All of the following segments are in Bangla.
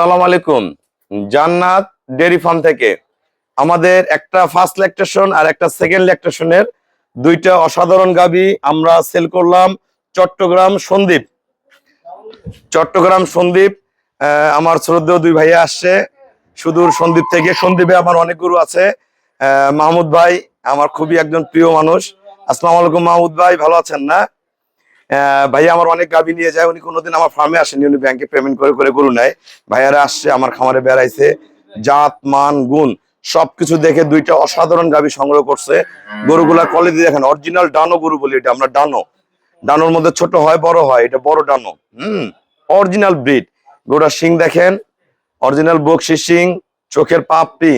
আসসালামু আলাইকুম। জান্নাত ডেয়ারি ফার্ম থেকে আমাদের একটা ফার্স্ট ল্যাকটেশন আর একটা সেকেন্ড ল্যাকটেশনের দুইটা অসাধারণ গাভী আমরা সেল করলাম চট্টগ্রাম সন্দ্বীপ। আমার শ্রদ্ধেয় দুই ভাইয়া আসছে সুদূর সন্দ্বীপ থেকে। সন্দ্বীপে আমার অনেক গরু আছে। মাহমুদ ভাই আমার খুবই একজন প্রিয় মানুষ। আসসালামু আলাইকুম মাহমুদ ভাই, ভালো আছেন না? ভাইয়া আমার অনেক গাভী নিয়ে যায়, উনি কোনোদিন আমার ফার্মে আসেনি, উনি ব্যাংকে পেমেন্ট করে করে গরু নেয়। ভাইয়ারা আসছে আমার খামারে, বেড়াইছে, জাত মান গুণ সবকিছু দেখে দুইটা অসাধারণ গাভী সংগ্রহ করছে। গরুগুলার কোয়ালিটি দেখেন, অরিজিনাল ডানো গরু বলি এটা আমরা। ডানোর মধ্যে ছোট হয় বড় হয়, এটা বড় ডানো। Original breed. গরুটার শিং দেখেন, অরিজিনাল বকশি শিং, চোখের পাপড়ি,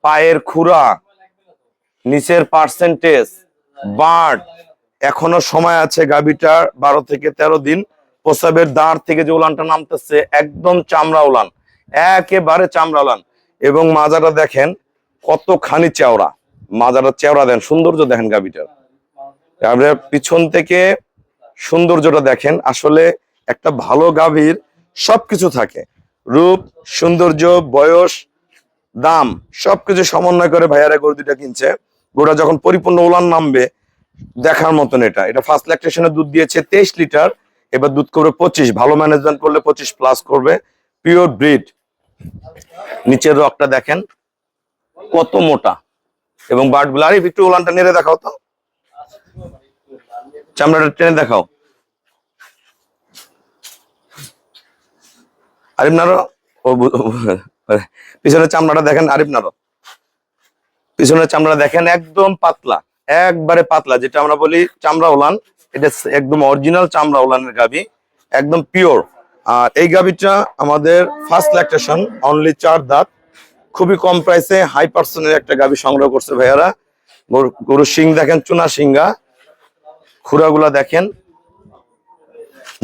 পায়ের খুরা, নিচের পার্সেন্টেজ, বার্ড। এখনো সময় আছে গাভীটার 12 থেকে 13 দিন। প্রসাবের দাঁড় থেকে যে উলানটা নামতেছে একদম চামড়া উলান, একেবারে চামড়া উলান। এবং মাজাটা দেখেন কতখানি চেওড়া, মাজাটা চেওড়া দেন, সৌন্দর্য দেখেন গাভীটার। তারপরে পিছন থেকে সৌন্দর্যটা দেখেন। আসলে একটা ভালো গাভীর সবকিছু থাকে, রূপ, সৌন্দর্য, বয়স, দাম সবকিছু সমন্বয় করে ভাইয়ারা গরু দুটা কিনছে। গরুটা যখন পরিপূর্ণ উলান নামবে দেখার মতন। এটা ফার্স্ট ল্যাকটেশনে দুধ দিয়েছে 23 লিটার, এবার দুধ করবে 25। ভালো ম্যানেজমেন্ট করলে 25 প্লাস করবে। Pure breed. নিচের রকটা দেখেন কত মোটা এবং বার্ডগুলো। আর একটু উলানটা নেড়ে দেখাও তো, চামড়াটা টেনে দেখাও। আরিফ নারো, পিছনের চামড়াটা দেখেন আরিফ নারো, পিছনের চামড়া দেখেন একদম পাতলা, একবারে পাতলা, যেটা আমরা বলি চামড়া উলান। এটা একদম অরিজিনাল চামড়া উলানের গাভী, একদম পিওর। আর এই গাভীটা আমাদের ফার্স্ট ল্যাকটেশন, অনলি 4 দাঁত, খুবই কম প্রাইসে হাই পার্সেন্টের একটা গাভী সংগ্রহ করছে ভাইয়ারা। গরুর শিং দেখেন, চুনা শিঙ্গা, খুরাগুলা দেখেন,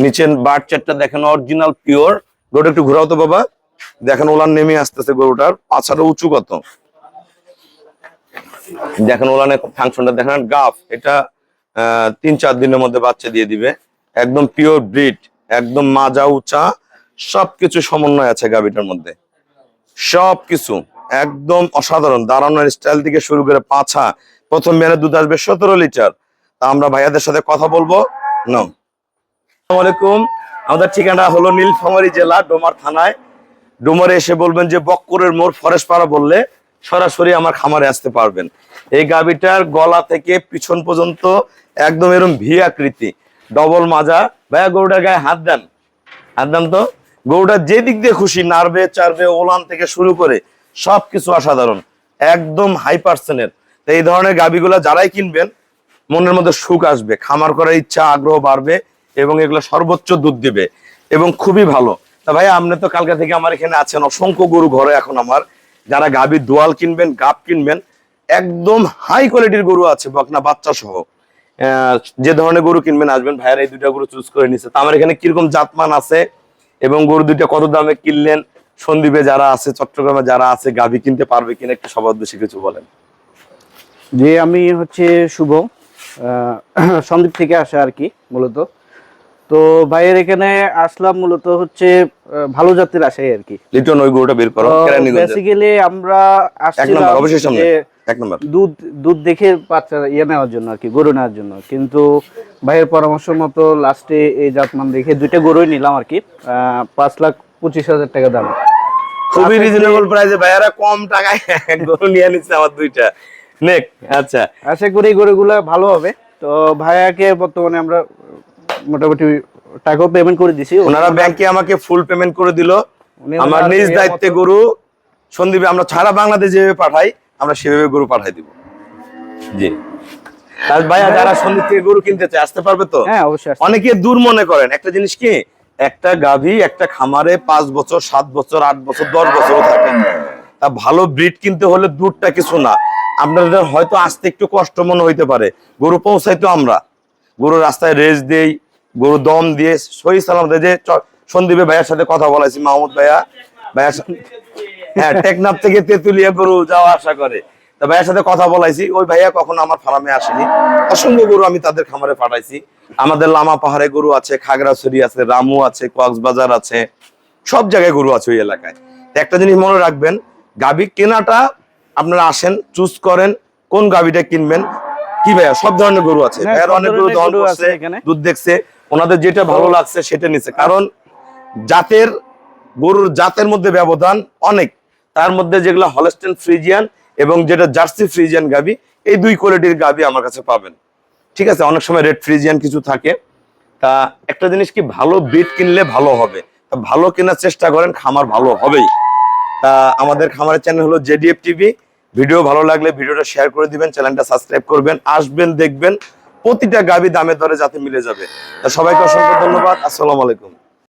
নিচের বাট চারটা দেখেন অরিজিনাল পিওর। গরুটা একটু ঘুরাও তো বাবা, দেখেন উলান নেমে আসতেছে গরুটার। পাছাটা উঁচু কত দেখেন, উলানের ফাংশনটা দেখেন। গাফ এটা 3-4 দিনের মধ্যে বাচ্চা দিয়ে দিবে। একদম পিওর ব্রিড, একদম মাজা উঁচা, সবকিছু সমন্বয় আছে গাভীটার মধ্যে, সবকিছু একদম অসাধারণ। দাঁড়ানোর স্টাইল থেকে শুরু করে পাছা। প্রথম বিয়ানে দুধ আসবে 17 লিটার। তা আমরা ভাইয়াদের সাথে কথা বলবো। আসসালামু আলাইকুম। আমাদের ঠিকানা হলো নীলফামারী জেলা ডোমার থানায়। ডোমারে এসে বলবেন যে বক্করের মোড় ফরেস্ট পাড়া বললে সরাসরি আমার খামারে আসতে পারবেন। এই গাভীটার গলা থেকে পিছন পর্যন্ত একদম এরকম ভি আকৃতি, ডবল মাজা। ভাইয়া গরুটার গায়ে হাত দেন, হাত দেন তো। গরুটা যে দিক দিয়ে খুশি, নাড়বে চাড়বে, ওলান থেকে শুরু করে সবকিছু অসাধারণ, একদম হাই পার্সেন্টের। তো এই ধরনের গাভীগুলা যারাই কিনবেন মনের মধ্যে সুখ আসবে, খামার করার ইচ্ছা আগ্রহ বাড়বে এবং এগুলো সর্বোচ্চ দুধ দিবে এবং খুবই ভালো। তা ভাই আপনি তো কালকে থেকে আমার এখানে আছেন, অসংখ্য গরু ঘরে এখন আমার। যারা গাভীর দোয়াল কিনবেন, গাব কিনবেন, একদম হাই কোয়ালিটির গরু আছে, বকনা বাচ্চা সহ। যে ধরনের গরু কিনবেন আসবেন, ভাইয়ার এই দুইটা গরু চুজ করে নিছে। তা আমার এখানে কিরকম জাতমান আছে এবং গরু দুইটা কত দামে কিনলেন, সন্দ্বীপে যারা আছে, চট্টগ্রামে যারা আছে, গাভী কিনতে পারবে কিনা একটু সবার উদ্দেশ্যে কিছু বলেন। যে আমি হচ্ছে শুভ, সন্দ্বীপ থেকে আসা আর কি মূলত। তো ভাইয়ের এখানে আসলাম মূলত হচ্ছে ভালো জাতের আশায় আর কি। লিটন ওই গরুটা বের করো। বেসিক্যালি আমরা আসছিলাম দুধ দুধ দেখে বাচ্চা নেওয়ার জন্য আর কি, গরু নেওয়ার জন্য। কিন্তু ভাইয়ের পরামর্শ মতো লাস্টে এই জাতমান দেখে দুইটা গরুই নিলাম আর কি। 5,25,000 টাকা দাম, খুবই রিজনেবল প্রাইসে ভাইয়ারা কম টাকায় গরু নিয়ে নিচ্ছে আমার দুইটা নেক। আচ্ছা, আশা করি গরুগুলা ভালো হবে। তো ভাইয়াকে বর্তমানে আমরা মোটামুটি টাকাও পেমেন্ট করে দিছি। ওনারা ব্যাংকে আমাকে ফুল পেমেন্ট করে দিল। আমার নিজ দায়িত্বে গরু সন্দ্বীপে আমরা সারা বাংলাদেশ যেভাবে পাঠাই আমরা সেভাবে গরু পাঠাই দিব। জি ভাইয়া, যারা সন্দ্বীপ থেকে গরু কিনতে চায় আসতে পারবে তো? হ্যাঁ অবশ্যই। অনেকে দূর মনে করেন, একটা জিনিস কি, একটা গাভী একটা খামারে 5 বছর 7 বছর 8 বছর 10 বছর থাকে। তা ভালো ব্রিড কিনতে হলে দূরটা কিছু না। আপনাদের হয়তো আসতে একটু কষ্ট মনে হইতে পারে, গরু পৌঁছাইতো আমরা। গরু রাস্তায় রেস দেই, গরু দম দিয়ে সহি সালাম দেয়। যে সন্দ্বীপে ভাইয়ার সাথে কথা বলাইছি, মাহমুদ ভাইয়া, হ্যাঁ টেকনাফ থেকে তেতুলিয়া গরু যাওয়া আসা করে। তা ভাইয়ার সাথে কথা বলাইছি, ওই ভাইয়া কখনো আমার ফার্মে আসেনি। অসংখ্য গরু আমি তাদের খামারে পাঠাইছি। আমাদের লামা পাহাড়ে গরু আছে, খাগড়াছড়ি আছে, রামু আছে, কক্সবাজার আছে, সব জায়গায় গরু আছে ওই এলাকায়। তো একটা জিনিস মনে রাখবেন, গাভী কেনাটা আপনারা আসেন, চুজ করেন কোন গাভীটা কিনবেন। কি ভাইয়া, সব ধরনের গরু আছে, ভাইয়ার অনেক গরু দহন করছে, দুধ দেখছে, ওনাদের যেটা ভালো লাগছে সেটা নিছে। কারণ জাতের গরুর জাতের মধ্যে ব্যবধান অনেক, তার মধ্যে যেগুলো হলস্টেইন ফ্রিজিয়ান এবং যেটা জার্সি ফ্রিজিয়ান গাভী, এই দুই কোয়ালিটির গাভী আমার কাছে পাবেন। ঠিক আছে, অনেক সময় রেড ফ্রিজিয়ান কিছু থাকে। তা একটা জিনিস কি, ভালো ব্রিড কিনলে ভালো হবে, তা ভালো কেনার চেষ্টা করেন, খামার ভালো হবেই। তা আমাদের খামারের চ্যানেল হলো জেডিএফ টিভি। ভিডিও ভালো লাগলে ভিডিওটা শেয়ার করে দিবেন, চ্যানেলটা সাবস্ক্রাইব করবেন, আসবেন দেখবেন প্রতিটা গাভী দামে দরে যাতে মিলে যাবে। তা সবাইকে অসংখ্য ধন্যবাদ, আসসালামু আলাইকুম।